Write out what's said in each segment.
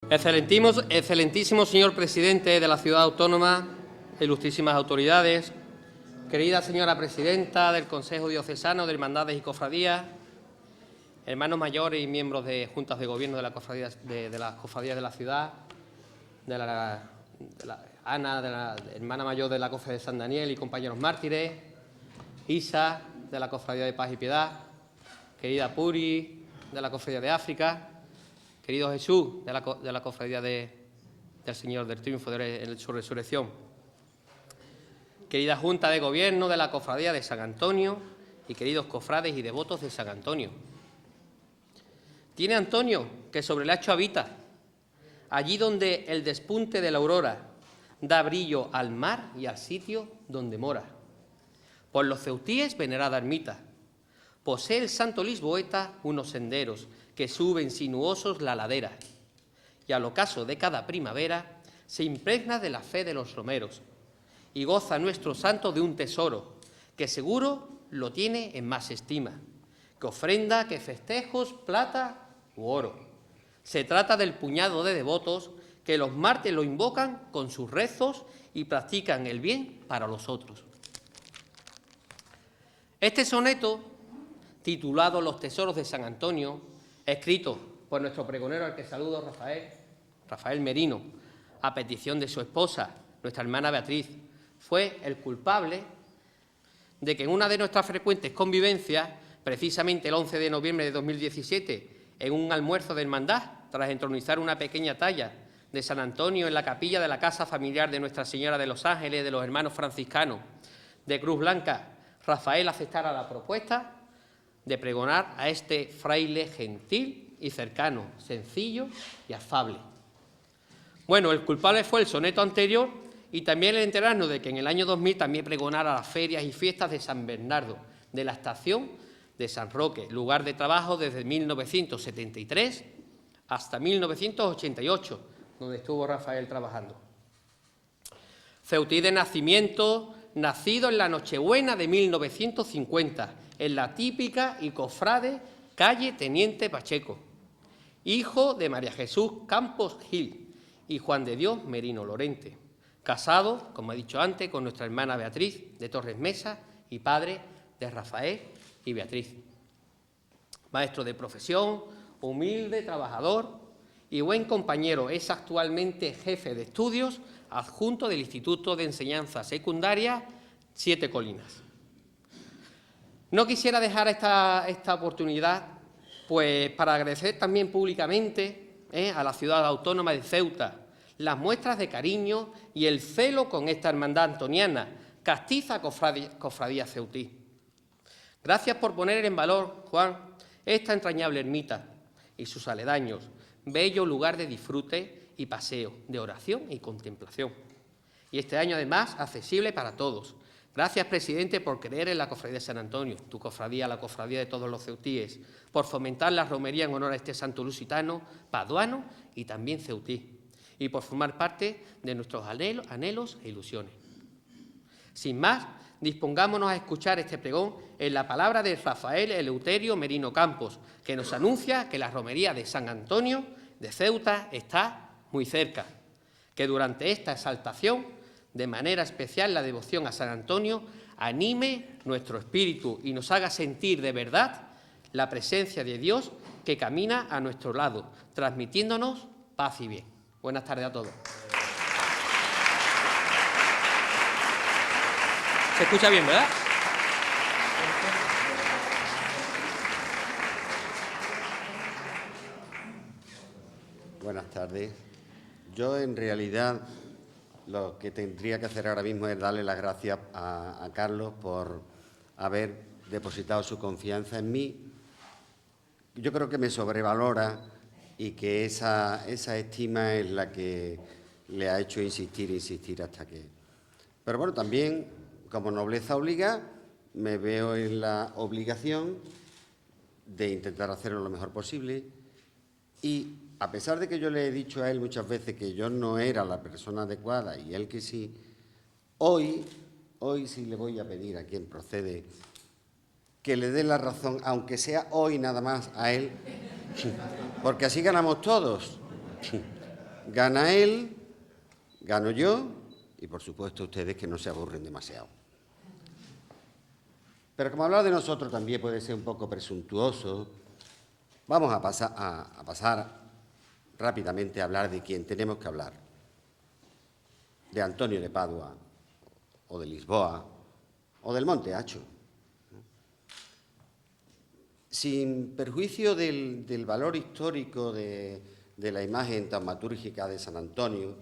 Excelentísimo señor presidente de la Ciudad Autónoma, ilustrísimas autoridades, querida señora presidenta del Consejo Diocesano de Hermandades y Cofradías, hermanos mayores y miembros de juntas de gobierno de las cofradías de la ciudad, Ana, de la hermana mayor de la Cofradía de San Daniel y compañeros mártires, Isa, de la Cofradía de Paz y Piedad, querida Puri, de la Cofradía de África, querido Jesús, de la Cofradía del Señor del Triunfo de su resurrección, querida Junta de Gobierno de la Cofradía de San Antonio y queridos cofrades y devotos de San Antonio. Tiene Antonio que sobre el hacho habita, allí donde el despunte de la aurora da brillo al mar y al sitio donde mora. Por los ceutíes venerada ermita, posee el santo lisboeta unos senderos que suben sinuosos la ladera, y al ocaso de cada primavera se impregna de la fe de los romeros, y goza nuestro santo de un tesoro, que seguro lo tiene en más estima, que ofrenda que festejos, plata u oro. Se trata del puñado de devotos que los mártires lo invocan con sus rezos y practican el bien para los otros. Este soneto, titulado Los tesoros de San Antonio, escrito por nuestro pregonero, al que saludo, Rafael Merino, a petición de su esposa, nuestra hermana Beatriz, fue el culpable de que en una de nuestras frecuentes convivencias, precisamente el 11 de noviembre de 2017, en un almuerzo de hermandad, tras entronizar una pequeña talla de San Antonio en la capilla de la casa familiar de Nuestra Señora de los Ángeles de los hermanos franciscanos de Cruz Blanca, Rafael aceptara la propuesta de pregonar a este fraile gentil y cercano, sencillo y afable. Bueno, el culpable fue el soneto anterior y también el enterarnos de que en el año 2000 también pregonara las ferias y fiestas de San Bernardo, de la estación de San Roque, lugar de trabajo desde 1973 hasta 1988, donde estuvo Rafael trabajando. Ceutí de nacimiento, nacido en la Nochebuena de 1950, en la típica y cofrade calle Teniente Pacheco, hijo de María Jesús Campos Gil y Juan de Dios Merino Lorente, casado, como he dicho antes, con nuestra hermana Beatriz de Torres Mesa y padre de Rafael y Beatriz. Maestro de profesión, humilde, trabajador y buen compañero, es actualmente jefe de estudios adjunto del Instituto de Enseñanza Secundaria Siete Colinas. No quisiera dejar esta oportunidad pues, para agradecer también públicamente a la ciudad autónoma de Ceuta las muestras de cariño y el celo con esta hermandad antoniana, castiza cofradía ceutí. Gracias por poner en valor, Juan, esta entrañable ermita y sus aledaños, bello lugar de disfrute y paseo, de oración y contemplación. Y este año, además, accesible para todos. Gracias, presidente, por creer en la Cofradía de San Antonio, tu cofradía, la cofradía de todos los ceutíes, por fomentar la romería en honor a este santo lusitano, paduano y también ceutí, y por formar parte de nuestros anhelos e ilusiones. Sin más, dispongámonos a escuchar este pregón en la palabra de Rafael Eleuterio Merino Campos, que nos anuncia que la romería de San Antonio de Ceuta está muy cerca, que durante esta exaltación, de manera especial la devoción a San Antonio, anime nuestro espíritu y nos haga sentir de verdad la presencia de Dios que camina a nuestro lado, transmitiéndonos paz y bien. Buenas tardes a todos. ¿Se escucha bien, verdad? Buenas tardes. Yo, en realidad, lo que tendría que hacer ahora mismo es darle las gracias a Carlos por haber depositado su confianza en mí. Yo creo que me sobrevalora y que esa estima es la que le ha hecho insistir hasta que... Pero bueno, también, como nobleza obliga, me veo en la obligación de intentar hacerlo lo mejor posible y, a pesar de que yo le he dicho a él muchas veces que yo no era la persona adecuada y él que sí, hoy sí le voy a pedir a quien procede que le dé la razón, aunque sea hoy nada más a él, porque así ganamos todos. gana él, gano yo y, por supuesto, ustedes que no se aburren demasiado. Pero como hablar de nosotros también puede ser un poco presuntuoso, vamos a pasar rápidamente a hablar de quien tenemos que hablar, de Antonio de Padua, o de Lisboa, o del Monte Acho. Sin perjuicio del valor histórico de la imagen taumatúrgica de San Antonio,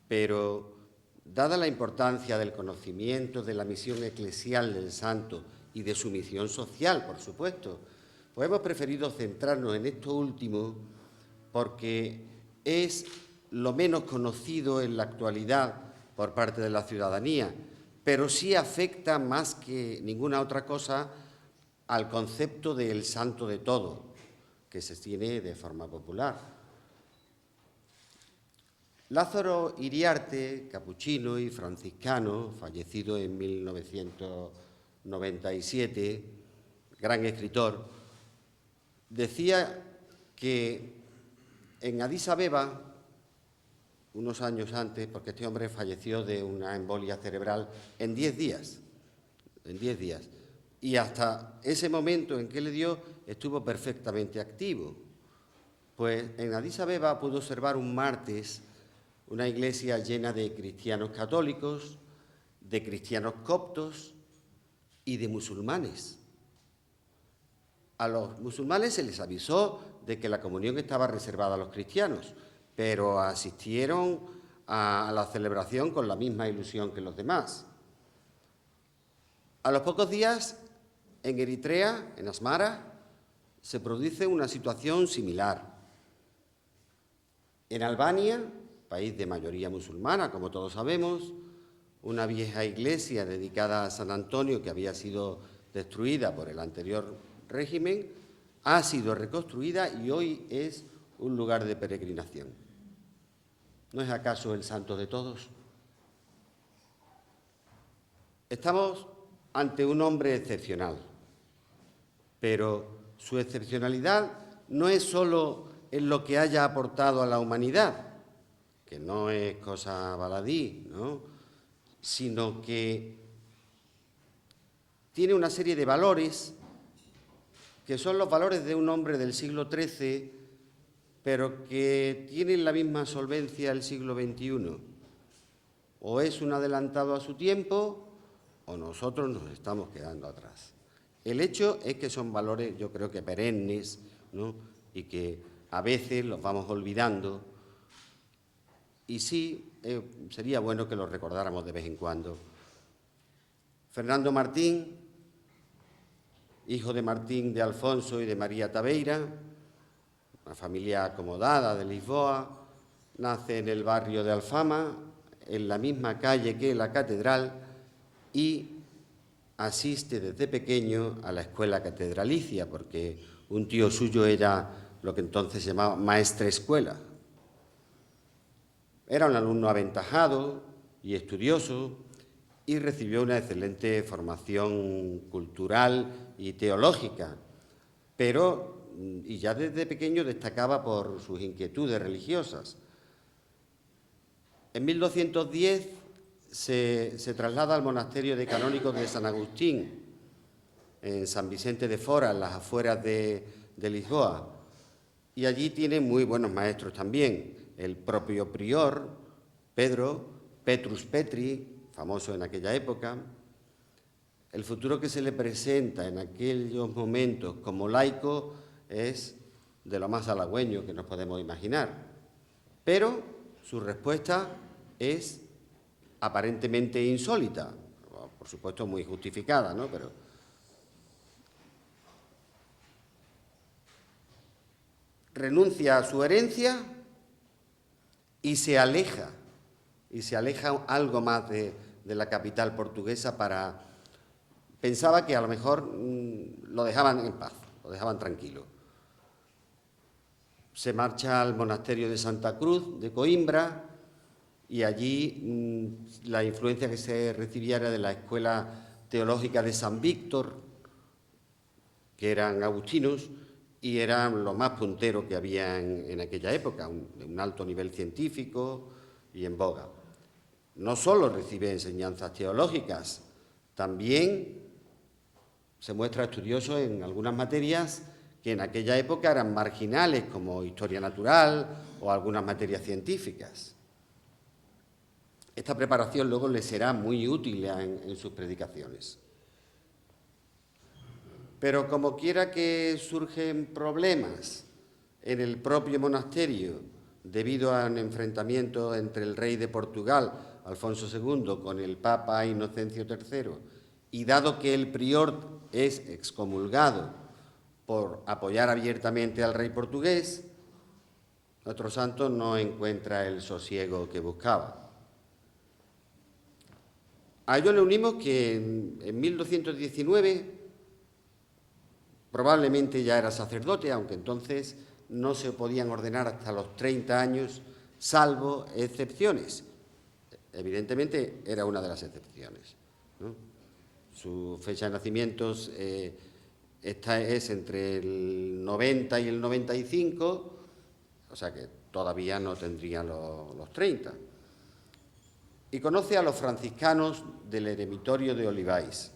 pero dada la importancia del conocimiento de la misión eclesial del santo y de su misión social, por supuesto, pues hemos preferido centrarnos en esto último porque es lo menos conocido en la actualidad por parte de la ciudadanía, pero sí afecta más que ninguna otra cosa al concepto del santo de todo, que se tiene de forma popular. Lázaro Iriarte, capuchino y franciscano, fallecido en 1997, gran escritor, decía que en Adís Abeba, unos años antes, porque este hombre falleció de una embolia cerebral en 10 días, y hasta ese momento en que le dio estuvo perfectamente activo. Pues en Adís Abeba pudo observar un martes una iglesia llena de cristianos católicos, de cristianos coptos y de musulmanes. A los musulmanes se les avisó de que la comunión estaba reservada a los cristianos, pero asistieron a la celebración con la misma ilusión que los demás. A los pocos días, en Eritrea, en Asmara, se produce una situación similar. En Albania, país de mayoría musulmana, como todos sabemos, una vieja iglesia dedicada a San Antonio, que había sido destruida por el anterior régimen, ha sido reconstruida y hoy es un lugar de peregrinación. ¿No es acaso el santo de todos? Estamos ante un hombre excepcional, pero su excepcionalidad no es solo en lo que haya aportado a la humanidad, que no es cosa baladí, ¿no?, sino que tiene una serie de valores que son los valores de un hombre del siglo XIII, pero que tienen la misma solvencia del siglo XXI. O es un adelantado a su tiempo, o nosotros nos estamos quedando atrás. El hecho es que son valores, yo creo que perennes, ¿no?, y que a veces los vamos olvidando. Y sí, sería bueno que los recordáramos de vez en cuando. Fernando Martín, hijo de Martín de Alfonso y de María Tabeira, una familia acomodada de Lisboa, nace en el barrio de Alfama, en la misma calle que la catedral, y asiste desde pequeño a la escuela catedralicia, porque un tío suyo era lo que entonces se llamaba maestrescuela. Era un alumno aventajado y estudioso y recibió una excelente formación cultural y teológica, pero ya desde pequeño destacaba por sus inquietudes religiosas. En 1210 se traslada al monasterio de canónicos de San Agustín, en San Vicente de Fora, en las afueras de Lisboa, y allí tiene muy buenos maestros también. El propio prior, Petrus Petri, famoso en aquella época. El futuro que se le presenta en aquellos momentos como laico es de lo más halagüeño que nos podemos imaginar. Pero su respuesta es aparentemente insólita, por supuesto muy justificada, ¿no? Pero renuncia a su herencia y se aleja algo más de la capital portuguesa para... Pensaba que a lo mejor lo dejaban en paz, lo dejaban tranquilo. Se marcha al monasterio de Santa Cruz de Coimbra y allí la influencia que se recibía era de la escuela teológica de San Víctor, que eran agustinos, y eran lo más puntero que había en aquella época, un alto nivel científico y en boga. No solo recibe enseñanzas teológicas, también se muestra estudioso en algunas materias que en aquella época eran marginales, como historia natural o algunas materias científicas. Esta preparación luego le será muy útil en sus predicaciones. Pero como quiera que surgen problemas en el propio monasterio debido a un enfrentamiento entre el rey de Portugal, Alfonso II, con el Papa Inocencio III, y dado que el prior es excomulgado por apoyar abiertamente al rey portugués, nuestro santo no encuentra el sosiego que buscaba. A ello le unimos que en 1219 probablemente ya era sacerdote, aunque entonces no se podían ordenar hasta los 30 años, salvo excepciones. Evidentemente era una de las excepciones, ¿no? Su fecha de nacimiento es entre el 90 y el 95, o sea que todavía no tendría los 30. Y conoce a los franciscanos del eremitorio de Olivais.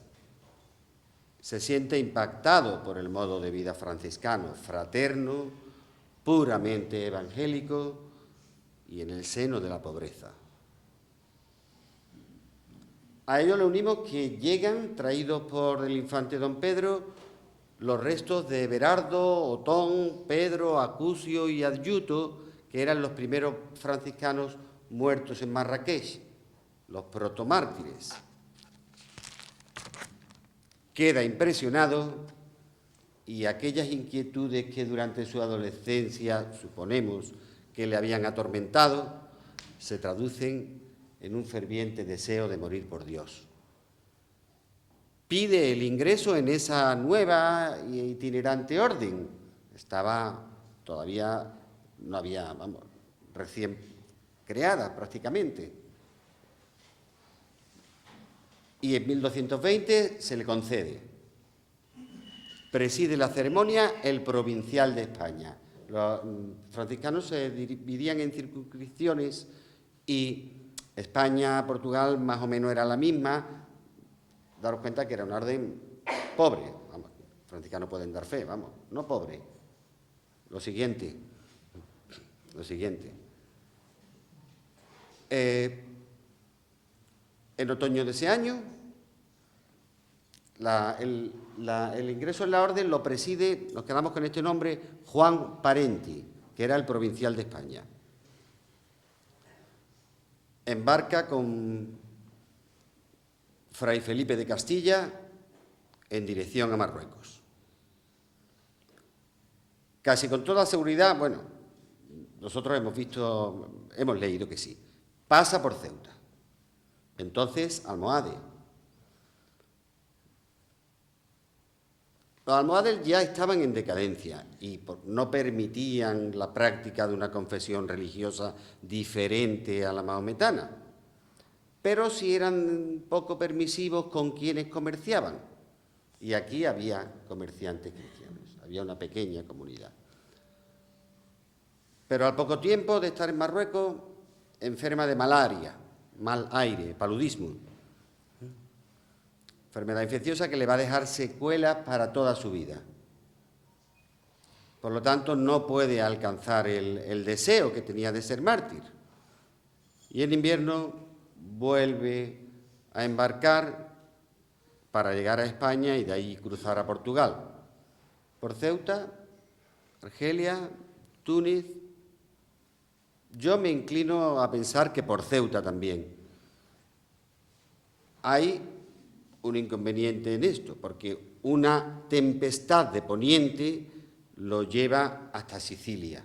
Se siente impactado por el modo de vida franciscano, fraterno, puramente evangélico y en el seno de la pobreza. A ello le unimos que llegan, traídos por el infante don Pedro, los restos de Everardo, Otón, Pedro, Acucio y Adjuto, que eran los primeros franciscanos muertos en Marrakech, los protomártires. Queda impresionado y aquellas inquietudes que durante su adolescencia, suponemos, que le habían atormentado, se traducen en un ferviente deseo de morir por Dios. Pide el ingreso en esa nueva e itinerante orden. Todavía no había, recién creada prácticamente. Y en 1220 se le concede. Preside la ceremonia el provincial de España. Los franciscanos se dividían en circunscripciones y España, Portugal, más o menos era la misma. Daros cuenta que era una orden pobre. Vamos, los franciscanos pueden dar fe, vamos, no pobre. Lo siguiente. En otoño de ese año, el ingreso en la orden lo preside, nos quedamos con este nombre, Juan Parenti, que era el provincial de España. Embarca con Fray Felipe de Castilla en dirección a Marruecos. Casi con toda seguridad, bueno, nosotros hemos leído que sí, pasa por Ceuta. Entonces, almohade. Los almohades ya estaban en decadencia y no permitían la práctica de una confesión religiosa diferente a la mahometana, pero sí eran poco permisivos con quienes comerciaban. Y aquí había comerciantes cristianos, había una pequeña comunidad. Pero al poco tiempo de estar en Marruecos, enferma de malaria, mal aire, paludismo. Enfermedad infecciosa que le va a dejar secuelas para toda su vida. Por lo tanto, no puede alcanzar el deseo que tenía de ser mártir. Y en invierno vuelve a embarcar para llegar a España y de ahí cruzar a Portugal. Por Ceuta, Argelia, Túnez. Yo me inclino a pensar que por Ceuta también. Hay un inconveniente en esto, porque una tempestad de poniente lo lleva hasta Sicilia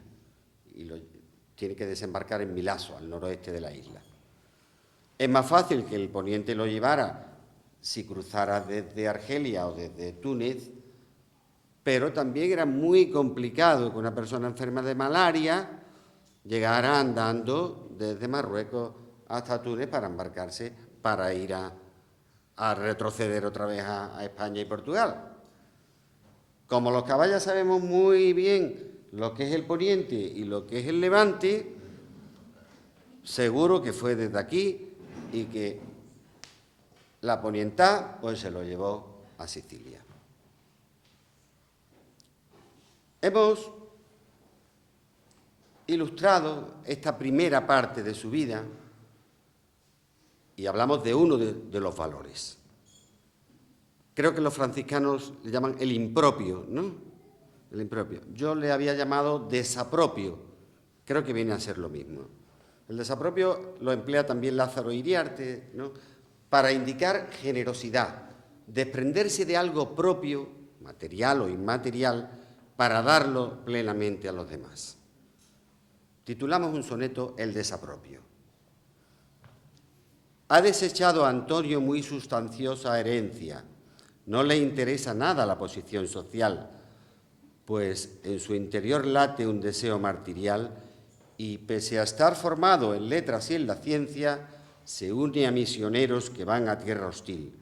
y tiene que desembarcar en Milaso, al noroeste de la isla. Es más fácil que el poniente lo llevara si cruzara desde Argelia o desde Túnez, pero también era muy complicado que una persona enferma de malaria llegara andando desde Marruecos hasta Túnez para embarcarse, para ir a retroceder otra vez a España y Portugal. Como los caballas sabemos muy bien lo que es el poniente y lo que es el levante, seguro que fue desde aquí y que la ponientá pues se lo llevó a Sicilia. Hemos ilustrado esta primera parte de su vida y hablamos de uno de los valores. Creo que los franciscanos le llaman el impropio, ¿no? El impropio. Yo le había llamado desapropio. Creo que viene a ser lo mismo. El desapropio lo emplea también Lázaro Iriarte, ¿no? Para indicar generosidad, desprenderse de algo propio, material o inmaterial, para darlo plenamente a los demás. Titulamos un soneto El desapropio. Ha desechado a Antonio muy sustanciosa herencia. No le interesa nada la posición social, pues en su interior late un deseo martirial y, pese a estar formado en letras y en la ciencia, se une a misioneros que van a tierra hostil,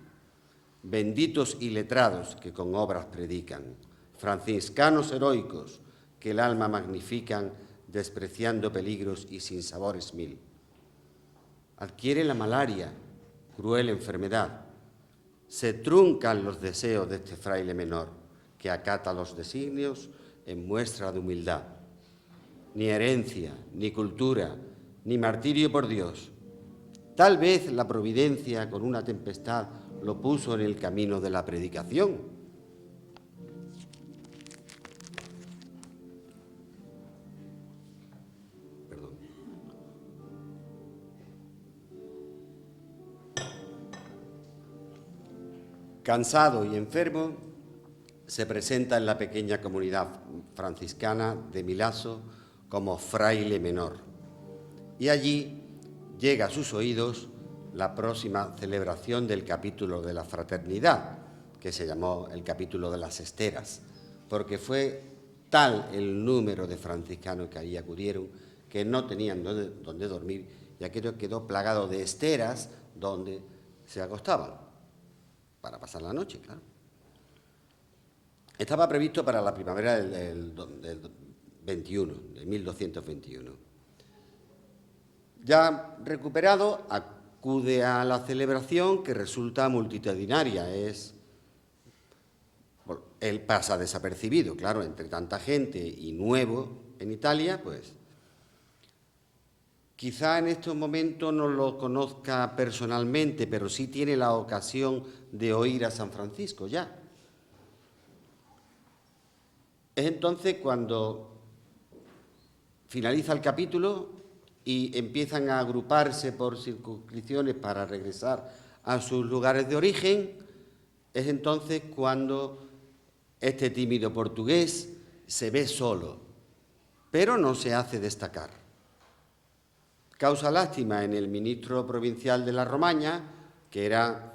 benditos y letrados que con obras predican, franciscanos heroicos que el alma magnifican, despreciando peligros y sinsabores mil. Adquiere la malaria, cruel enfermedad. Se truncan los deseos de este fraile menor, que acata los designios en muestra de humildad. Ni herencia, ni cultura, ni martirio por Dios. Tal vez la providencia con una tempestad lo puso en el camino de la predicación. Cansado y enfermo, se presenta en la pequeña comunidad franciscana de Milazzo como fraile menor. Y allí llega a sus oídos la próxima celebración del capítulo de la fraternidad, que se llamó el capítulo de las esteras, porque fue tal el número de franciscanos que allí acudieron que no tenían dónde dormir y aquello quedó plagado de esteras donde se acostaban para pasar la noche, claro. Estaba previsto para la primavera del 21, de 1221. Ya recuperado, acude a la celebración que resulta multitudinaria. Él pasa desapercibido, claro, entre tanta gente y nuevo en Italia, pues quizá en estos momentos no lo conozca personalmente, pero sí tiene la ocasión de oír a San Francisco ya. Es entonces cuando finaliza el capítulo y empiezan a agruparse por circunscripciones para regresar a sus lugares de origen, es entonces cuando este tímido portugués se ve solo, pero no se hace destacar. Causa lástima en el ministro provincial de la Romaña, que era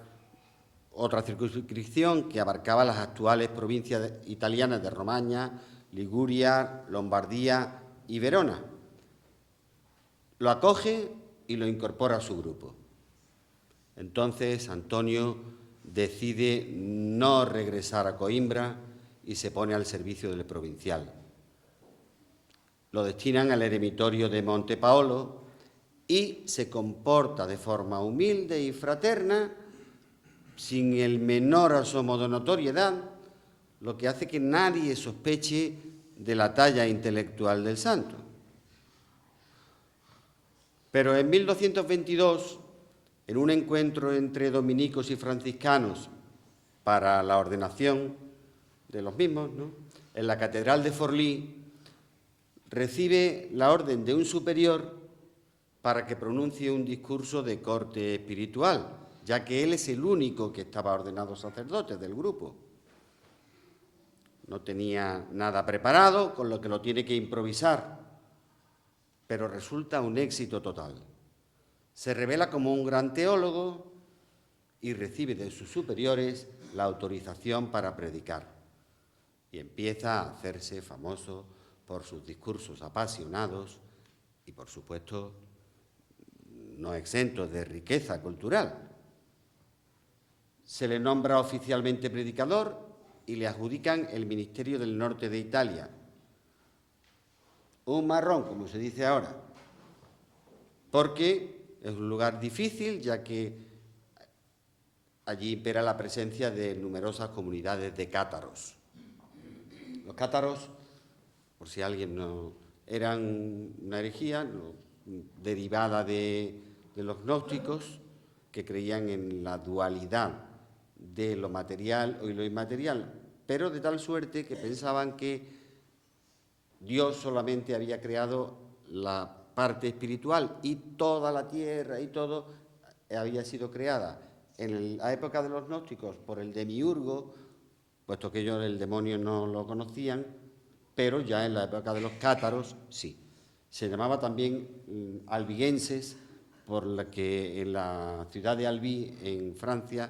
otra circunscripción que abarcaba las actuales provincias italianas de Romaña, Liguria, Lombardía y Verona. Lo acoge y lo incorpora a su grupo. Entonces Antonio decide no regresar a Coimbra y se pone al servicio del provincial. Lo destinan al eremitorio de Monte Paolo y se comporta de forma humilde y fraterna, sin el menor asomo de notoriedad, lo que hace que nadie sospeche de la talla intelectual del santo. Pero en 1222, en un encuentro entre dominicos y franciscanos para la ordenación de los mismos, ¿no?, en la Catedral de Forlí, recibe la orden de un superior para que pronuncie un discurso de corte espiritual, ya que él es el único que estaba ordenado sacerdote del grupo. No tenía nada preparado, con lo que lo tiene que improvisar, pero resulta un éxito total. Se revela como un gran teólogo y recibe de sus superiores la autorización para predicar. Y empieza a hacerse famoso por sus discursos apasionados y, por supuesto, no exentos de riqueza cultural. Se le nombra oficialmente predicador y le adjudican el Ministerio del Norte de Italia. Un marrón, como se dice ahora, porque es un lugar difícil, ya que allí impera la presencia de numerosas comunidades de cátaros. Los cátaros, por si alguien no, eran una herejía derivada de los gnósticos, que creían en la dualidad de lo material y lo inmaterial, pero de tal suerte que pensaban que Dios solamente había creado la parte espiritual y toda la tierra y todo había sido creada en la época de los gnósticos por el demiurgo, puesto que ellos el demonio no lo conocían, pero ya en la época de los cátaros sí. Se llamaba también albigenses, por la que en la ciudad de Albi, en Francia,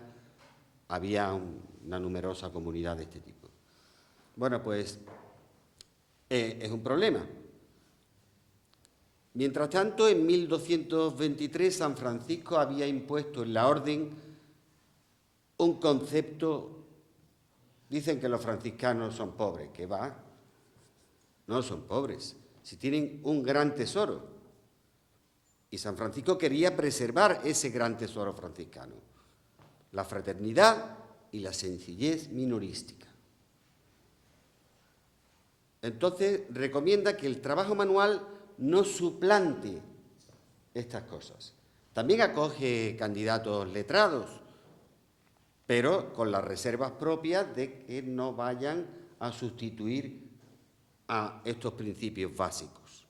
había una numerosa comunidad de este tipo. Bueno, pues es un problema. Mientras tanto, en 1223 San Francisco había impuesto en la orden un concepto. Dicen que los franciscanos son pobres, ¿qué va? No son pobres, si tienen un gran tesoro. Y San Francisco quería preservar ese gran tesoro franciscano, la fraternidad y la sencillez minorística. Entonces, recomienda que el trabajo manual no suplante estas cosas. También acoge candidatos letrados, pero con las reservas propias de que no vayan a sustituir a estos principios básicos.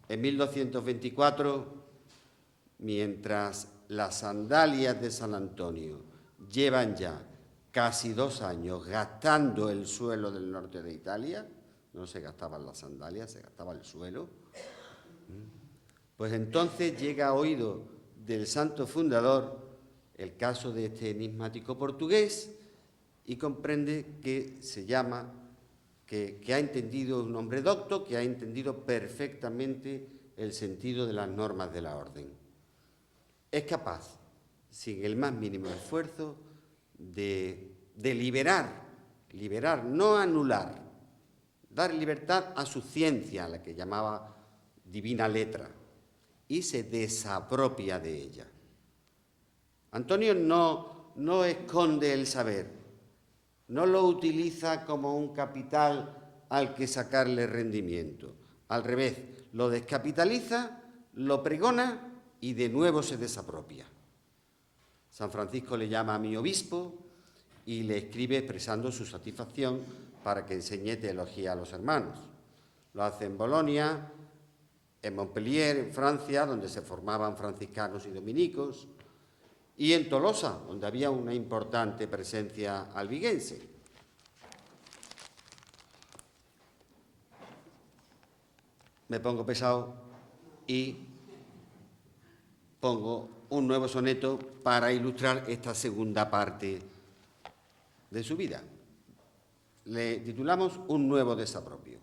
En 1224, mientras las sandalias de San Antonio llevan ya casi 2 años gastando el suelo del norte de Italia, no se gastaban las sandalias, se gastaba el suelo, pues entonces llega a oído del santo fundador el caso de este enigmático portugués y comprende que se llama, que ha entendido, un hombre docto, que ha entendido perfectamente el sentido de las normas de la orden. Es capaz, sin el más mínimo esfuerzo, de liberar, no anular, dar libertad a su ciencia, a la que llamaba divina letra, y se desapropia de ella. Antonio no esconde el saber, no lo utiliza como un capital al que sacarle rendimiento. Al revés, lo descapitaliza, lo pregona y de nuevo se desapropia. San Francisco le llama a mi obispo y le escribe expresando su satisfacción para que enseñe teología a los hermanos. Lo hace en Bolonia, en Montpellier, en Francia, donde se formaban franciscanos y dominicos, y en Tolosa, donde había una importante presencia albigense. Me pongo pesado y pongo un nuevo soneto para ilustrar esta segunda parte de su vida. Le titulamos Un nuevo desapropio.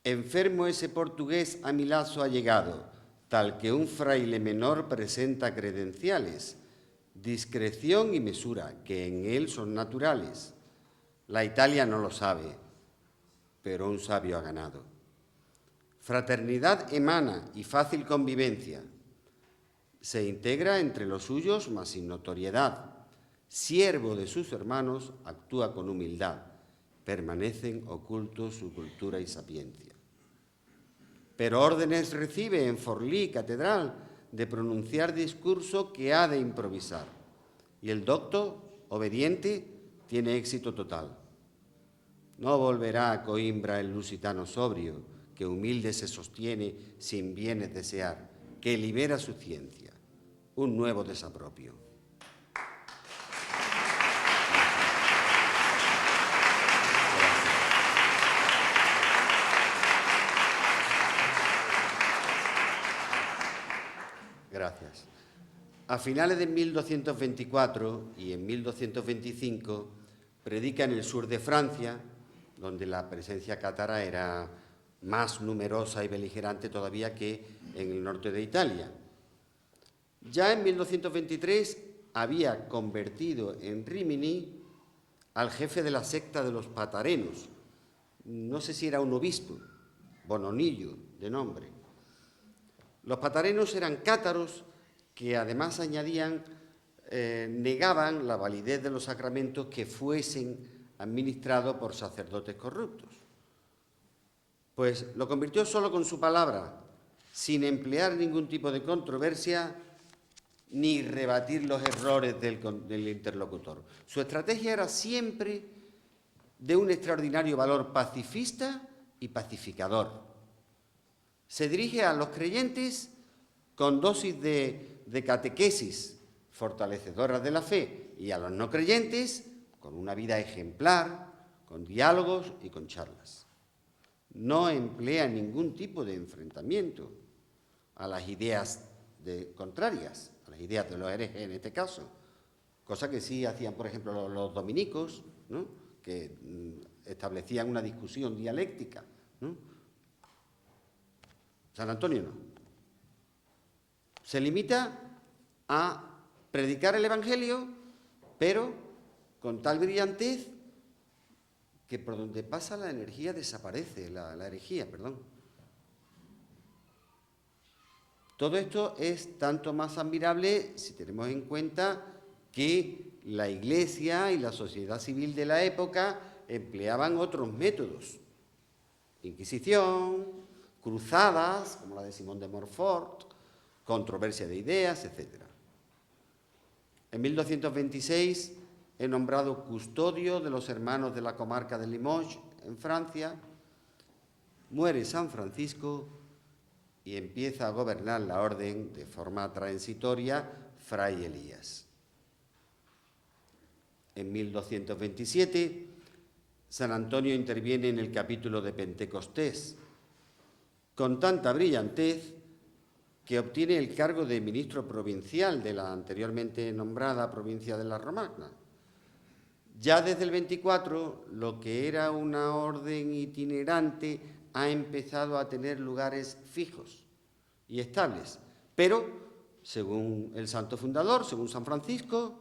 Enfermo ese portugués a mi lazo ha llegado, tal que un fraile menor presenta credenciales, discreción y mesura, que en él son naturales. La Italia no lo sabe, pero un sabio ha ganado. Fraternidad emana y fácil convivencia. Se integra entre los suyos, mas sin notoriedad. Siervo de sus hermanos, actúa con humildad. Permanecen ocultos su cultura y sapiencia. Pero órdenes recibe en Forlí, catedral, de pronunciar discurso que ha de improvisar. Y el docto, obediente, tiene éxito total. No volverá a Coimbra el lusitano sobrio, que humilde se sostiene sin bienes desear, que libera su ciencia. Un nuevo desapropio. Gracias. A finales de 1224 y en 1225 predica en el sur de Francia, donde la presencia cátara era más numerosa y beligerante todavía que en el norte de Italia. Ya en 1223 había convertido en Rímini al jefe de la secta de los patarenos. No sé si era un obispo, Bononillo de nombre. Los patarenos eran cátaros que además negaban la validez de los sacramentos que fuesen administrados por sacerdotes corruptos. Pues lo convirtió solo con su palabra, sin emplear ningún tipo de controversia ni rebatir los errores del interlocutor. Su estrategia era siempre de un extraordinario valor pacifista y pacificador. Se dirige a los creyentes con dosis de catequesis fortalecedoras de la fe y a los no creyentes con una vida ejemplar, con diálogos y con charlas. No emplea ningún tipo de enfrentamiento a las ideas contrarias, a las ideas de los herejes en este caso, cosa que sí hacían, por ejemplo, los dominicos, ¿no?, que establecían una discusión dialéctica, ¿no? San Antonio no. Se limita a predicar el Evangelio, pero con tal brillantez que por donde pasa la energía desaparece, la herejía, perdón. Todo esto es tanto más admirable si tenemos en cuenta que la Iglesia y la sociedad civil de la época empleaban otros métodos. Inquisición, cruzadas, como la de Simón de Montfort, controversia de ideas, etc. En 1226 es nombrado custodio de los hermanos de la comarca de Limoges, en Francia. Muere San Francisco y empieza a gobernar la orden de forma transitoria Fray Elías. En 1227, San Antonio interviene en el capítulo de Pentecostés, con tanta brillantez que obtiene el cargo de ministro provincial de la anteriormente nombrada provincia de la Romagna. Ya desde el 24, lo que era una orden itinerante ha empezado a tener lugares fijos y estables, pero, según el santo fundador, según San Francisco,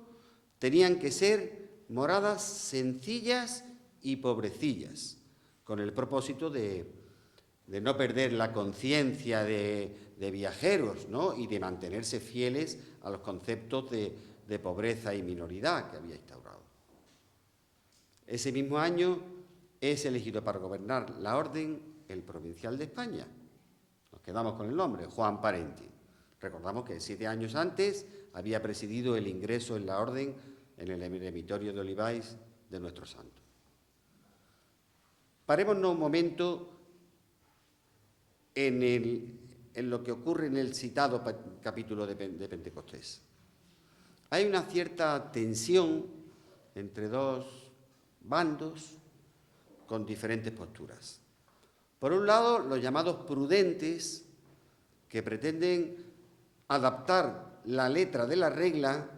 tenían que ser moradas sencillas y pobrecillas, con el propósito de no perder la conciencia de viajeros, ¿no?, y de mantenerse fieles a los conceptos de pobreza y minoridad que había instaurado. Ese mismo año es elegido para gobernar la orden el provincial de España. Nos quedamos con el nombre, Juan Parenti. Recordamos que 7 años antes había presidido el ingreso en la orden en el eremitorio de Olivais de nuestro santo. Parémonos un momento en lo que ocurre en el citado capítulo de Pentecostés. Hay una cierta tensión entre dos bandos con diferentes posturas. Por un lado, los llamados prudentes, que pretenden adaptar la letra de la regla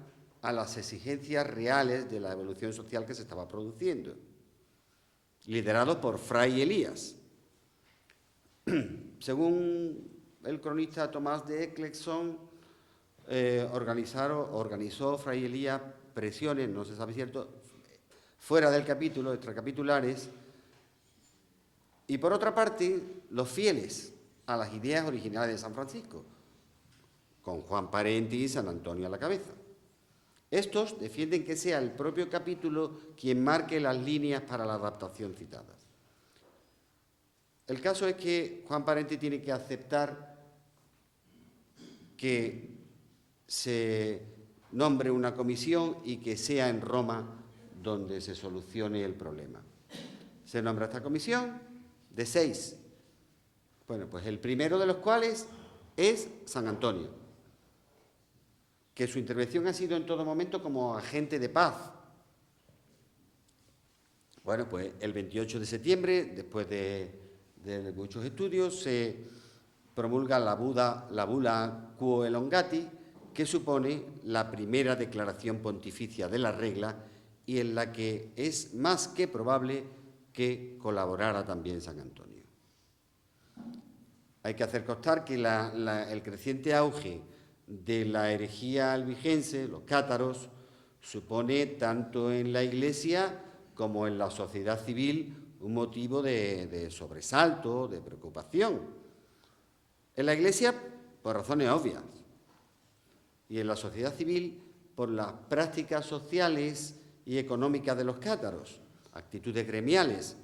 a las exigencias reales de la evolución social que se estaba produciendo, liderados por Fray Elías. Según el cronista Tomás de Eclexon, organizó Fray Elías presiones, no se sabe cierto, fuera del capítulo, extracapitulares, y por otra parte, los fieles a las ideas originales de San Francisco, con Juan Parenti y San Antonio a la cabeza. Estos defienden que sea el propio capítulo quien marque las líneas para la adaptación citadas. El caso es que Juan Parenti tiene que aceptar que se nombre una comisión y que sea en Roma donde se solucione el problema. Se nombra esta comisión de 6. Bueno, pues el primero de los cuales es San Antonio, que su intervención ha sido en todo momento como agente de paz. Bueno, pues el 28 de septiembre, después de muchos estudios, se promulga la bula Quo Elongati, que supone la primera declaración pontificia de la regla y en la que es más que probable que colaborara también San Antonio. Hay que hacer constar que el creciente auge de la herejía albigense, los cátaros, supone tanto en la Iglesia como en la sociedad civil un motivo de sobresalto, de preocupación. En la Iglesia, por razones obvias, y en la sociedad civil, por las prácticas sociales y económicas de los cátaros, actitudes gremiales.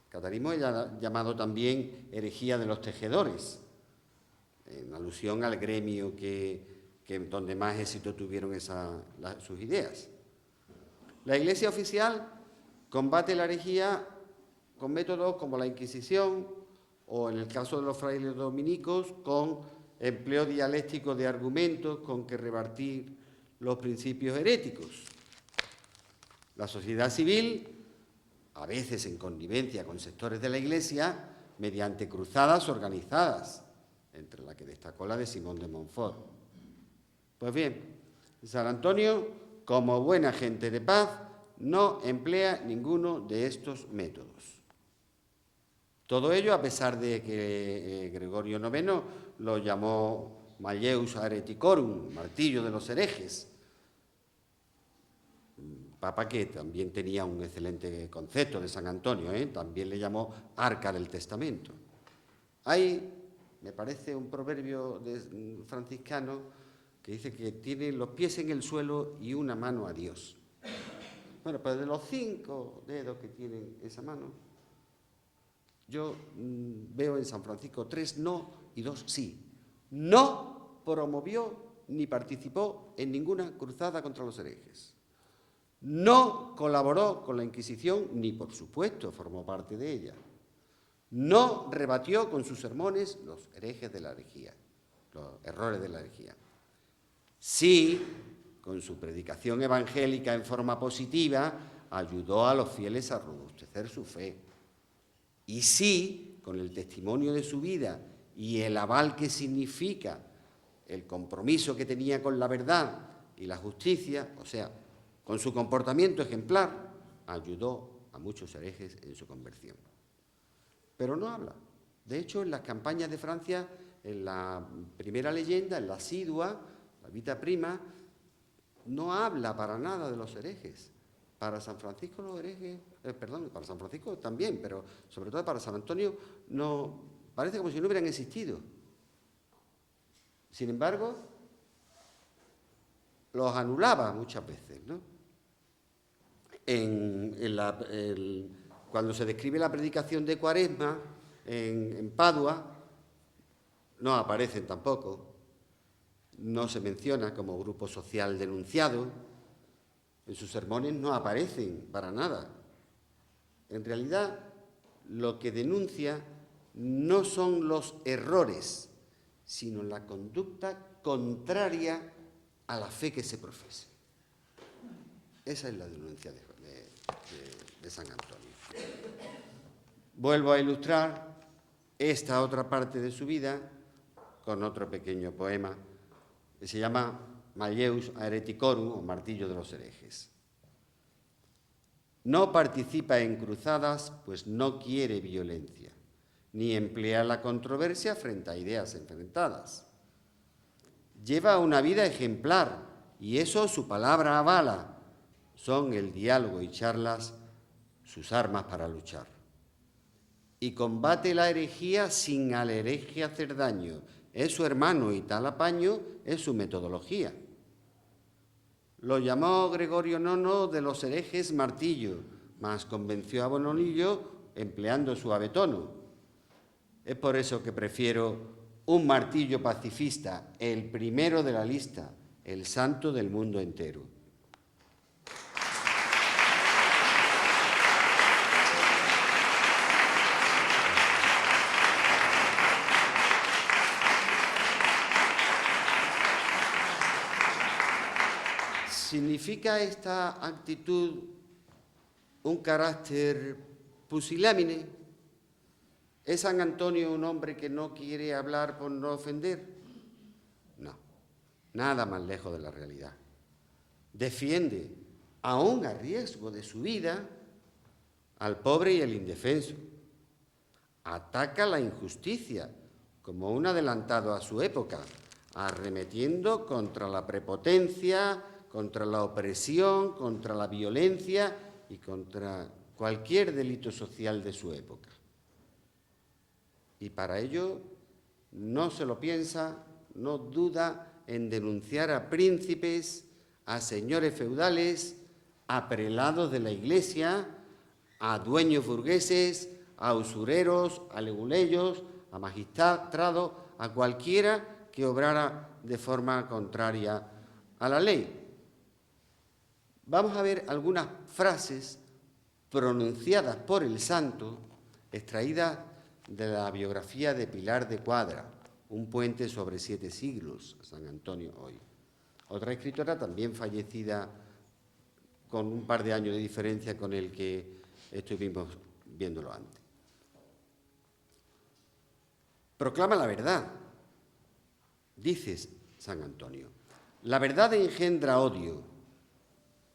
El catarismo es llamado también herejía de los tejedores, en alusión al gremio donde más éxito tuvieron sus ideas. La Iglesia oficial combate la herejía con métodos como la Inquisición o, en el caso de los frailes dominicos, con empleo dialéctico de argumentos con que rebatir los principios heréticos. La sociedad civil, a veces en connivencia con sectores de la Iglesia, mediante cruzadas organizadas, entre las que destacó la de Simón de Montfort. Pues bien, San Antonio, como buen agente de paz, no emplea ninguno de estos métodos. Todo ello a pesar de que Gregorio IX lo llamó Malleus Hereticorum, martillo de los herejes, papa que también tenía un excelente concepto de San Antonio, también le llamó Arca del Testamento. Hay, me parece, un proverbio franciscano que dice que tiene los pies en el suelo y una mano a Dios. Bueno, pues de los 5 dedos que tienen esa mano, yo veo en San Francisco 3 no y 2 sí. No promovió ni participó en ninguna cruzada contra los herejes. No colaboró con la Inquisición ni, por supuesto, formó parte de ella. No rebatió con sus sermones los herejes de la herejía, los errores de la herejía. Sí, con su predicación evangélica en forma positiva, ayudó a los fieles a robustecer su fe. Y sí, con el testimonio de su vida y el aval que significa el compromiso que tenía con la verdad y la justicia, o sea, con su comportamiento ejemplar, ayudó a muchos herejes en su conversión. Pero no habla. De hecho, en las campañas de Francia, en la primera leyenda, en la Asidua, la Vita Prima, no habla para nada de los herejes. Para San Francisco los herejes, para San Francisco también, pero sobre todo para San Antonio, no, parece como si no hubieran existido. Sin embargo, los anulaba muchas veces, ¿no? Cuando se describe la predicación de Cuaresma en Padua, no aparecen tampoco, no se menciona como grupo social denunciado, en sus sermones no aparecen para nada. En realidad, lo que denuncia no son los errores, sino la conducta contraria a la fe que se profesa. Esa es la denuncia de San Antonio. Vuelvo a ilustrar esta otra parte de su vida con otro pequeño poema que se llama Malleus Hereticorum, o Martillo de los herejes. No participa en cruzadas, pues no quiere violencia, ni emplea la controversia frente a ideas enfrentadas. Lleva una vida ejemplar, y eso su palabra avala. Son el diálogo y charlas sus armas para luchar. Y combate la herejía sin al hereje hacer daño. Es su hermano y tal apaño es su metodología. Lo llamó Gregorio IX de los herejes martillo, mas convenció a Bonolillo empleando suave tono. Es por eso que prefiero un martillo pacifista, el primero de la lista, el santo del mundo entero. ¿Significa esta actitud un carácter pusilánime? ¿Es San Antonio un hombre que no quiere hablar por no ofender? No, nada más lejos de la realidad. Defiende, aún a riesgo de su vida, al pobre y al indefenso. Ataca la injusticia, como un adelantado a su época, arremetiendo contra la prepotencia, contra la opresión, contra la violencia y contra cualquier delito social de su época. Y para ello no se lo piensa, no duda en denunciar a príncipes, a señores feudales, a prelados de la Iglesia, a dueños burgueses, a usureros, a leguleyos, a magistrados, a cualquiera que obrara de forma contraria a la ley. Vamos a ver algunas frases pronunciadas por el santo, extraídas de la biografía de Pilar de Cuadra, Un puente sobre 7 siglos, San Antonio hoy. Otra escritora también fallecida con un par de años de diferencia con el que estuvimos viéndolo antes. Proclama la verdad, dice San Antonio. La verdad engendra odio.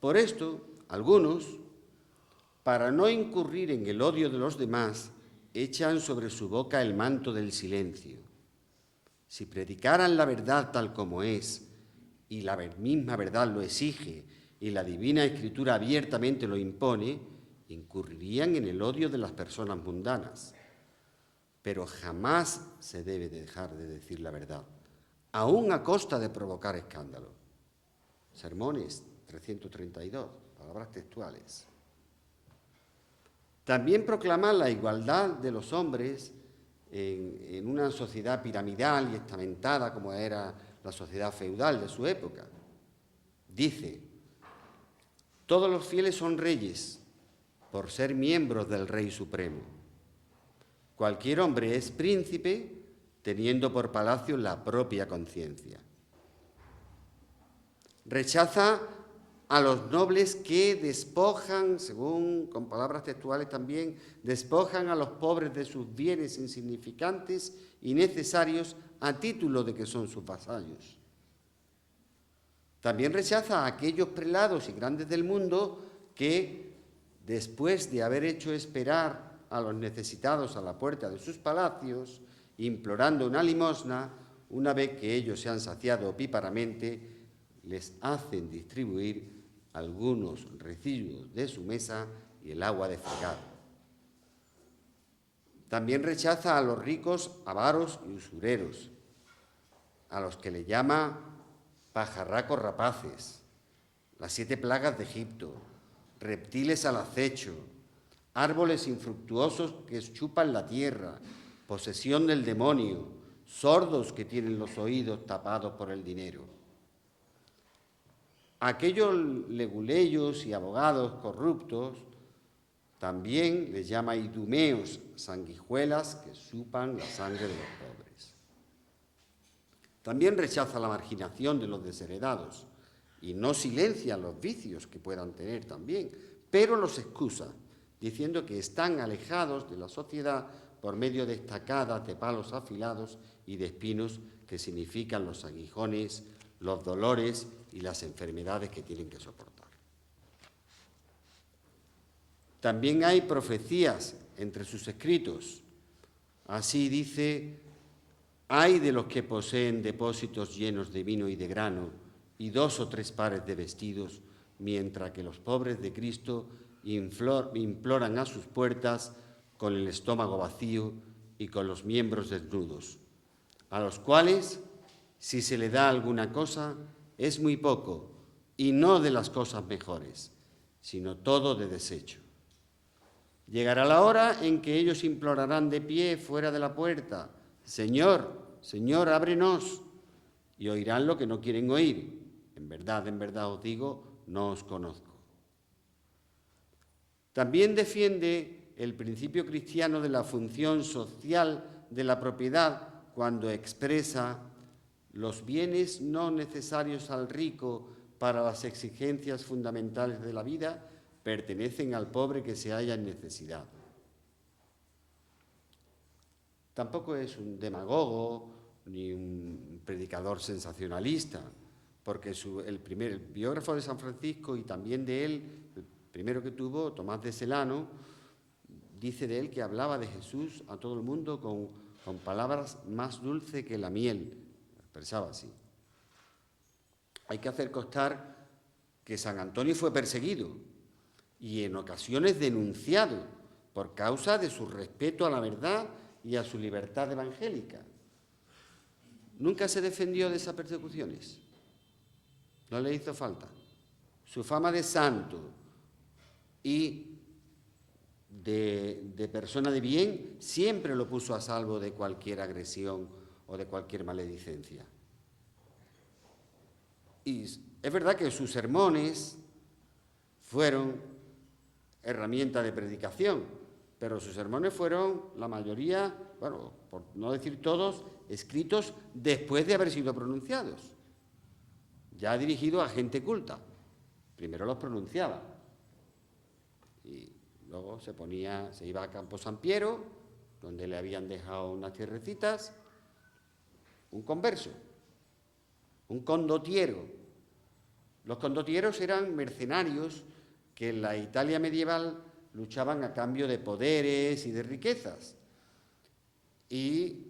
Por esto, algunos, para no incurrir en el odio de los demás, echan sobre su boca el manto del silencio. Si predicaran la verdad tal como es, y la misma verdad lo exige, y la Divina Escritura abiertamente lo impone, incurrirían en el odio de las personas mundanas. Pero jamás se debe dejar de decir la verdad, aún a costa de provocar escándalo. Sermones 332, palabras textuales. También proclama la igualdad de los hombres en una sociedad piramidal y estamentada como era la sociedad feudal de su época. Dice, todos los fieles son reyes por ser miembros del Rey Supremo. Cualquier hombre es príncipe teniendo por palacio la propia conciencia. Rechaza a los nobles que despojan, según con palabras textuales también, despojan a los pobres de sus bienes insignificantes y necesarios a título de que son sus vasallos. También rechaza a aquellos prelados y grandes del mundo que, después de haber hecho esperar a los necesitados a la puerta de sus palacios, implorando una limosna, una vez que ellos se han saciado opíparamente, les hacen distribuir algunos residuos de su mesa y el agua de fregar. También rechaza a los ricos, avaros y usureros, a los que le llama pajarracos rapaces, las 7 plagas de Egipto, reptiles al acecho, árboles infructuosos que chupan la tierra, posesión del demonio, sordos que tienen los oídos tapados por el dinero. Aquellos leguleyos y abogados corruptos también les llama idumeos, sanguijuelas que chupan la sangre de los pobres. También rechaza la marginación de los desheredados y no silencia los vicios que puedan tener también, pero los excusa, diciendo que están alejados de la sociedad por medio de estacadas de palos afilados y de espinos que significan los aguijones, los dolores y las enfermedades que tienen que soportar. También hay profecías entre sus escritos. Así dice, ay de los que poseen depósitos llenos de vino y de grano y 2 o 3 pares de vestidos, mientras que los pobres de Cristo imploran a sus puertas con el estómago vacío y con los miembros desnudos, a los cuales, si se le da alguna cosa, es muy poco, y no de las cosas mejores, sino todo de desecho. Llegará la hora en que ellos implorarán de pie fuera de la puerta, Señor, Señor, ábrenos, y oirán lo que no quieren oír. En verdad os digo, no os conozco. También defiende el principio cristiano de la función social de la propiedad cuando expresa los bienes no necesarios al rico para las exigencias fundamentales de la vida pertenecen al pobre que se halla en necesidad. Tampoco es un demagogo ni un predicador sensacionalista, porque el biógrafo de San Francisco y también de él, el primero que tuvo, Tomás de Celano, dice de él que hablaba de Jesús a todo el mundo con palabras más dulces que la miel, expresaba así. Hay que hacer constar que San Antonio fue perseguido y en ocasiones denunciado por causa de su respeto a la verdad y a su libertad evangélica. Nunca se defendió de esas persecuciones. No le hizo falta. Su fama de santo y de persona de bien siempre lo puso a salvo de cualquier agresión o de cualquier maledicencia. Y es verdad que sus sermones fueron herramienta de predicación, pero sus sermones fueron, la mayoría, bueno, por no decir todos, escritos después de haber sido pronunciados, ya dirigidos a gente culta. Primero los pronunciaba y luego se iba a Campo San Piero, donde le habían dejado unas tierrecitas, un converso, un condottiero. Los condottieros eran mercenarios que en la Italia medieval luchaban a cambio de poderes y de riquezas y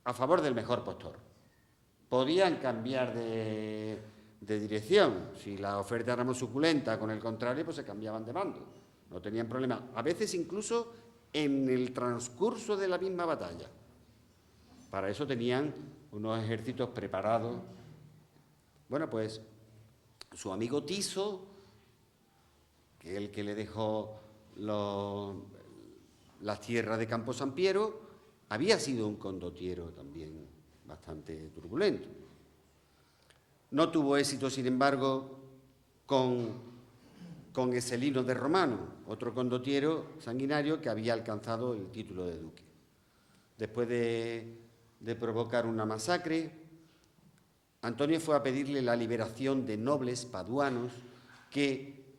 a favor del mejor postor. Podían cambiar de dirección. Si la oferta era muy suculenta, con el contrario, pues se cambiaban de bando. No tenían problema. A veces incluso en el transcurso de la misma batalla. Para eso tenían unos ejércitos preparados. Bueno, pues su amigo Tiso, que es el que le dejó las tierras de Campo San Piero, había sido un condottiero también bastante turbulento. No tuvo éxito, sin embargo, con Eselino de Romano, otro condottiero sanguinario que había alcanzado el título de duque. Después de provocar una masacre, Antonio fue a pedirle la liberación de nobles paduanos que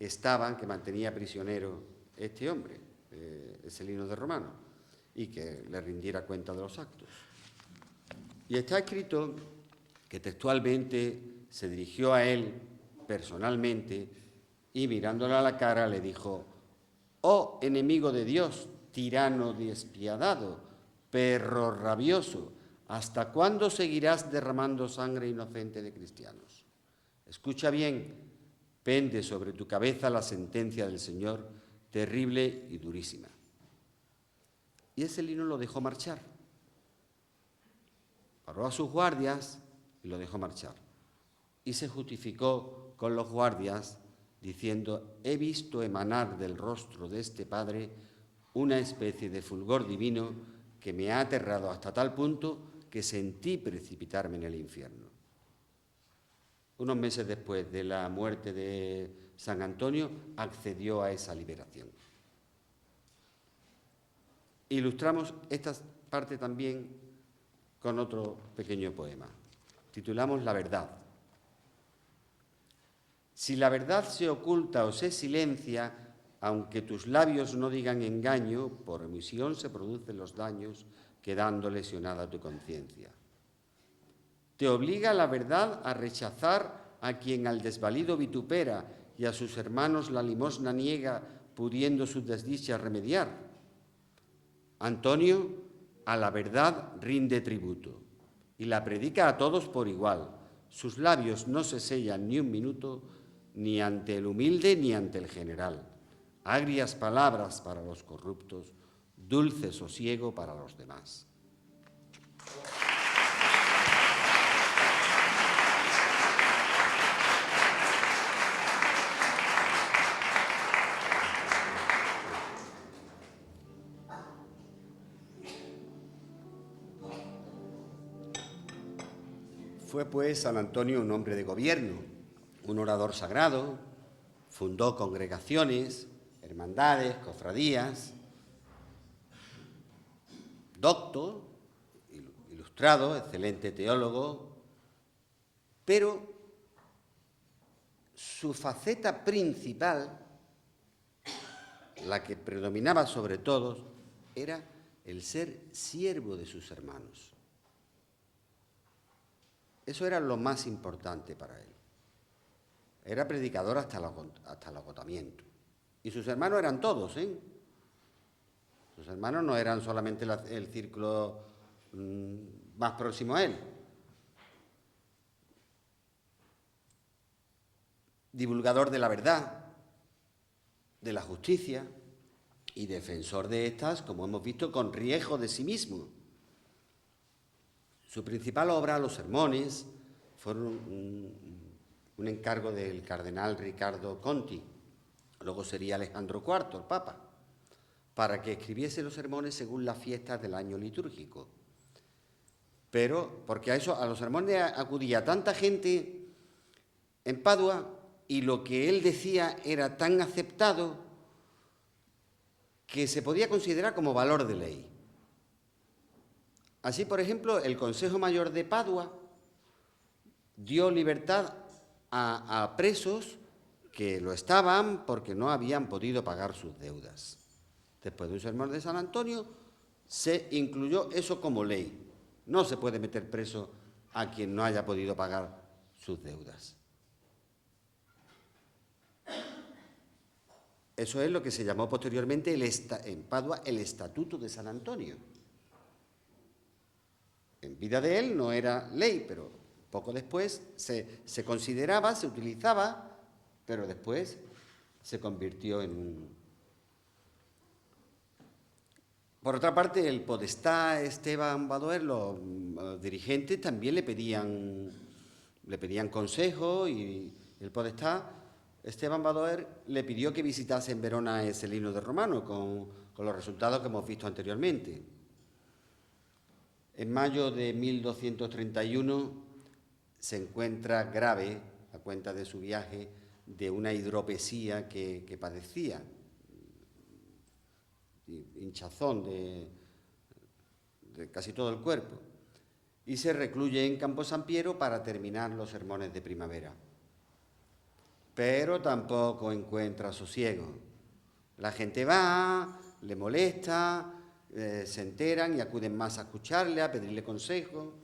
mantenía prisionero este hombre, Eselino de Romano, y que le rindiera cuenta de los actos. Y está escrito que textualmente se dirigió a él personalmente y mirándole a la cara le dijo: «Oh enemigo de Dios, tirano despiadado, perro rabioso, ¿hasta cuándo seguirás derramando sangre inocente de cristianos? Escucha bien, pende sobre tu cabeza la sentencia del Señor, terrible y durísima». Y Eselino lo dejó marchar. Paró a sus guardias y lo dejó marchar. Y se justificó con los guardias diciendo: «He visto emanar del rostro de este padre una especie de fulgor divino que me ha aterrado hasta tal punto que sentí precipitarme en el infierno». Unos meses después de la muerte de San Antonio, accedió a esa liberación. Ilustramos esta parte también con otro pequeño poema. Titulamos La verdad. Si la verdad se oculta o se silencia, aunque tus labios no digan engaño, por omisión se producen los daños, quedando lesionada tu conciencia. Te obliga la verdad a rechazar a quien al desvalido vitupera y a sus hermanos la limosna niega, pudiendo sus desdichas remediar. Antonio a la verdad rinde tributo y la predica a todos por igual. Sus labios no se sellan ni un minuto, ni ante el humilde ni ante el general. Agrias palabras para los corruptos, dulce sosiego para los demás. Fue pues San Antonio un hombre de gobierno, un orador sagrado, fundó congregaciones, hermandades, cofradías, docto, ilustrado, excelente teólogo, pero su faceta principal, la que predominaba sobre todos, era el ser siervo de sus hermanos. Eso era lo más importante para él. Era predicador hasta el agotamiento. Y sus hermanos eran todos, ¿eh? Sus hermanos no eran solamente el círculo más próximo a él. divulgador de la verdad, de la justicia y defensor de estas, como hemos visto, con riesgo de sí mismo. Su principal obra, los sermones, fueron un encargo del cardenal Ricardo Conti, luego sería Alejandro IV, el Papa, para que escribiese los sermones según las fiestas del año litúrgico. Pero, porque a los sermones acudía tanta gente en Padua y lo que él decía era tan aceptado que se podía considerar como valor de ley. Así, por ejemplo, el Consejo Mayor de Padua dio libertad a presos que lo estaban porque no habían podido pagar sus deudas. Después de un sermón de San Antonio, se incluyó eso como ley. No se puede meter preso a quien no haya podido pagar sus deudas. Eso es lo que se llamó posteriormente en Padua el Estatuto de San Antonio. En vida de él no era ley, pero poco después se consideraba, se utilizaba, pero después se convirtió en un... Por otra parte, el podestá Esteban Badoer, los dirigentes también le pedían consejo, y el podestá Esteban Badoer le pidió que visitase en Verona a Celino de Romano, con los resultados que hemos visto anteriormente. En mayo de 1231 se encuentra grave, a cuenta de su viaje, de una hidropesía que padecía, hinchazón de casi todo el cuerpo, y se recluye en Campo San Piero para terminar los sermones de primavera. Pero tampoco encuentra sosiego. La gente va, le molesta, se enteran y acuden más a escucharle, a pedirle consejo.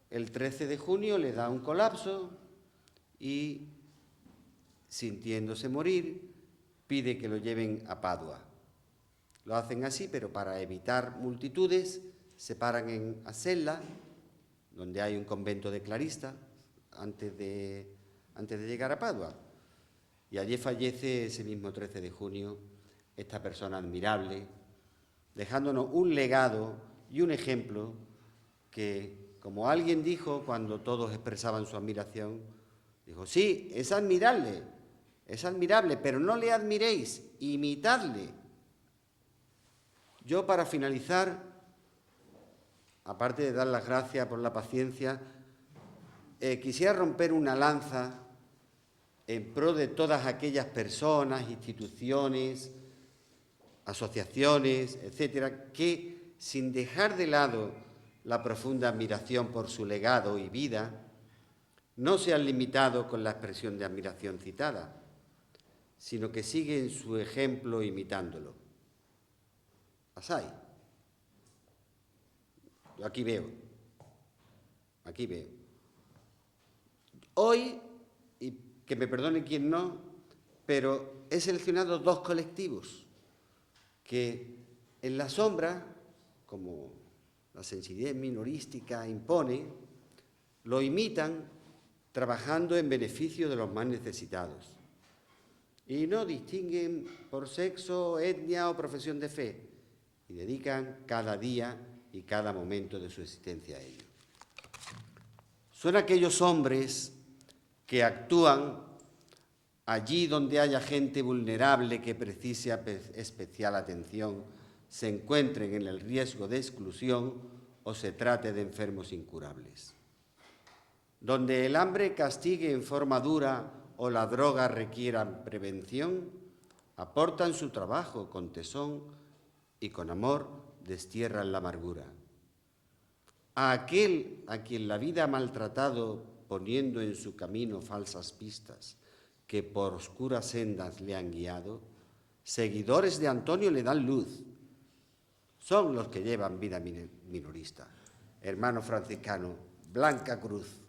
El 13 de junio le da un colapso y, sintiéndose morir, pide que lo lleven a Padua. Lo hacen así, pero para evitar multitudes, se paran en Asella, donde hay un convento de claristas, antes de llegar a Padua. Y allí fallece ese mismo 13 de junio esta persona admirable, dejándonos un legado y un ejemplo que, como alguien dijo cuando todos expresaban su admiración, dijo: sí, es admirable, pero no le admiréis, imitadle. Yo, para finalizar, aparte de dar las gracias por la paciencia, quisiera romper una lanza en pro de todas aquellas personas, instituciones, asociaciones, etcétera, que, sin dejar de lado la profunda admiración por su legado y vida, no se han limitado con la expresión de admiración citada, sino que siguen su ejemplo imitándolo. Las hay. Yo aquí veo. Hoy, y que me perdone quien no, pero he seleccionado dos colectivos que en la sombra, como la sencillez minorística impone, lo imitan trabajando en beneficio de los más necesitados. Y no distinguen por sexo, etnia o profesión de fe, y dedican cada día y cada momento de su existencia a ello. Son aquellos hombres que actúan allí donde haya gente vulnerable que precise especial atención, se encuentren en el riesgo de exclusión o se trate de enfermos incurables. Donde el hambre castigue en forma dura o la droga requiera prevención, aportan su trabajo con tesón y con amor destierran la amargura. A aquel a quien la vida ha maltratado poniendo en su camino falsas pistas que por oscuras sendas le han guiado, seguidores de Antonio le dan luz. Son los que llevan vida minorista. Hermano franciscano, Blanca Cruz.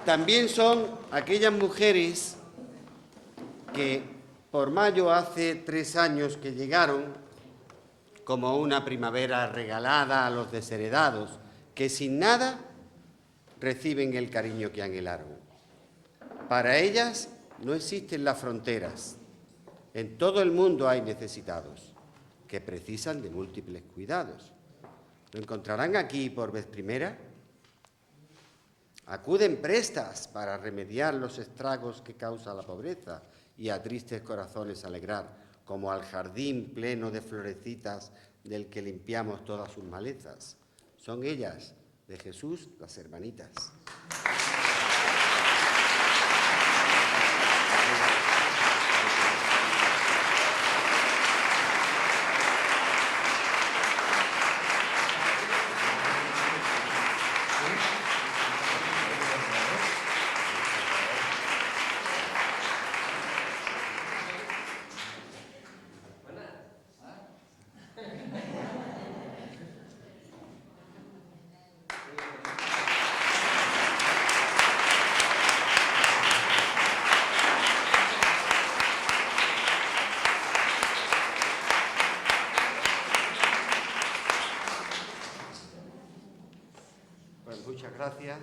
también son aquellas mujeres que por mayo hace 3 años que llegaron como una primavera regalada a los desheredados, que sin nada reciben el cariño que anhelaron. Para ellas no existen las fronteras. En todo el mundo hay necesitados que precisan de múltiples cuidados. ¿Lo encontrarán aquí por vez primera? Acuden prestas para remediar los estragos que causa la pobreza y a tristes corazones alegrar, como al jardín pleno de florecitas del que limpiamos todas sus malezas. Son ellas, de Jesús, las hermanitas. Muchas gracias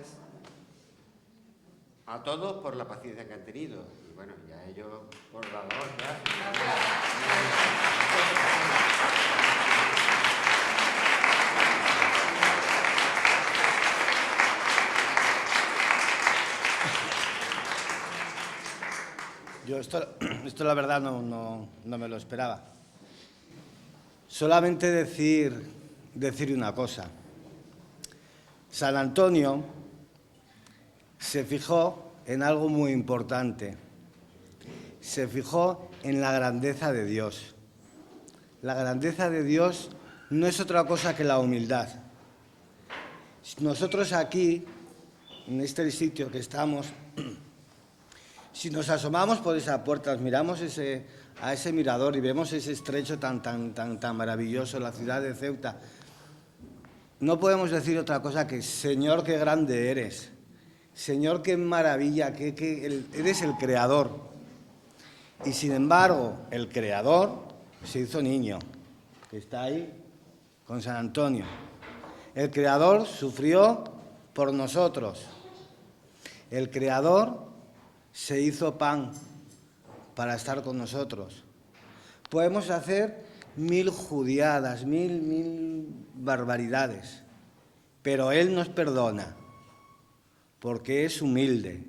a todos por la paciencia que han tenido y bueno, y a ellos por la labor. Yo esto la verdad no me lo esperaba. Solamente decir una cosa. San Antonio se fijó en algo muy importante. Se fijó en la grandeza de Dios. La grandeza de Dios no es otra cosa que la humildad. Nosotros aquí, en este sitio que estamos, si nos asomamos por esa puerta, miramos a ese mirador y vemos ese estrecho tan maravilloso, la ciudad de Ceuta, no podemos decir otra cosa que Señor, qué grande eres. Señor, qué maravilla, eres el Creador. Y sin embargo, el Creador se hizo niño, que está ahí con San Antonio. El Creador sufrió por nosotros. El Creador se hizo pan para estar con nosotros. Podemos hacer 1000 judiadas, mil barbaridades, pero Él nos perdona porque es humilde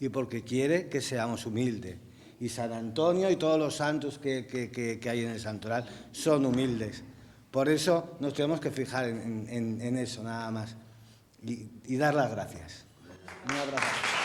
y porque quiere que seamos humildes. Y San Antonio y todos los santos que hay en el santoral son humildes. Por eso nos tenemos que fijar en eso, nada más, y dar las gracias. Un abrazo.